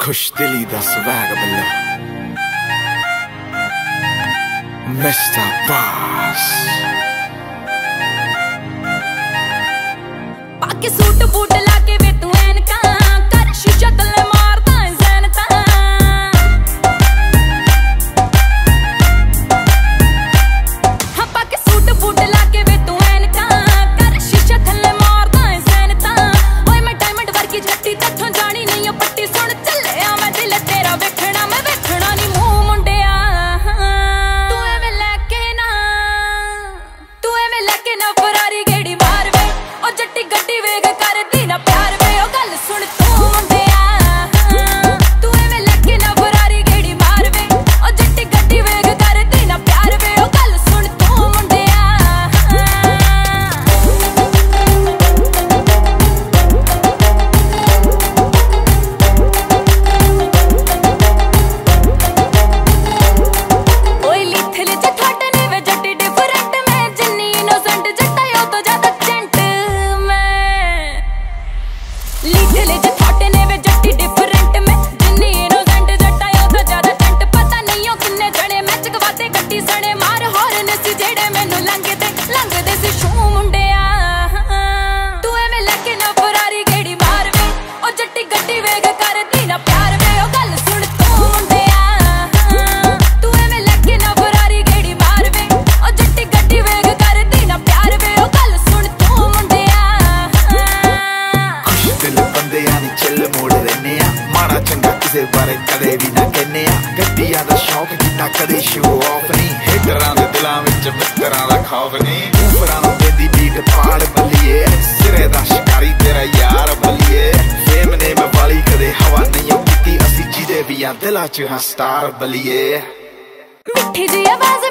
खुश दिली दा स्वैग बल्ला मिस्टर बॉस पाके सूट बूट लाके वे तू ऐनका कर शीशा तले मारदा ज़ैनता हाँ पाके सूट बूट लाके वे तू ऐनका कर शीशा तले मारदा ज़ैनता ओए मैं डायमंड वर्गी जट्टी तथों जानी नहीं पट्टी सुन चले आ मैं दिल तेरा वेखना मैं वेखना नहीं मुंह मुंडिया तू एवें लेके ना फरारी गेड़ी मार वे ओ जट्टी गड्डी वेग कर दी ना प्यार वे ओ गल सुन तू मुंडिया तू एवें लेके ना फरारी गेड़ी मार वे ओ जट्टी गड्डी वेग कर दी ना प्यार वे ओ गल सुन तू मुंडिया ओए लिथले च थोड़े ने वे जट्टी डिफरेंट मैं जिन्नी इनोसेंट जट्टा यो तो ज्यादा जेंट मैं लिथले च थोड़े ने वे जट्टी डिफरेंट मैं जिन्नी इनोसेंट जट्टा यो तो ज्यादा जेंट पता नहीं ओ किन्ने जने मैच गवाते गड्डी सने मार हॉर्न सी जेड़े मैनू लंघदे सी शू मुंडिया तू एवें लेके ना फरारी गेड़ी मार वे ओ जट्टी गड्डी वेग कर दी ना प्यार वे ओ गल सुन तू मुंडिया तू एवें लेके ना फरारी गेड़ी मार वे ओ जट्टी गड्डी वेग कर दी ना प्यार वे ओ गल सुन तू मुंडिया खुश दिल बंदे यानी चिल मोड़ रहने आ माड़ा चंगा किसे बारे कदे भी ना कहने आ गड्डियां दा शौक कितना कदे शो ऑफ नहीं हिटरां दे दिलां विच मित्तरां दा खौफ नहीं ऊपरां नु देंदी बीट पाड़ बल्लिए सिरे दा शिकारी तेरा यार बल्लिए फेम ने मैं वाली कदे हवा नहीं कीती असी जिदे भी आ दिलां च हां स्टार बल्लिए मिठी जी आवाज़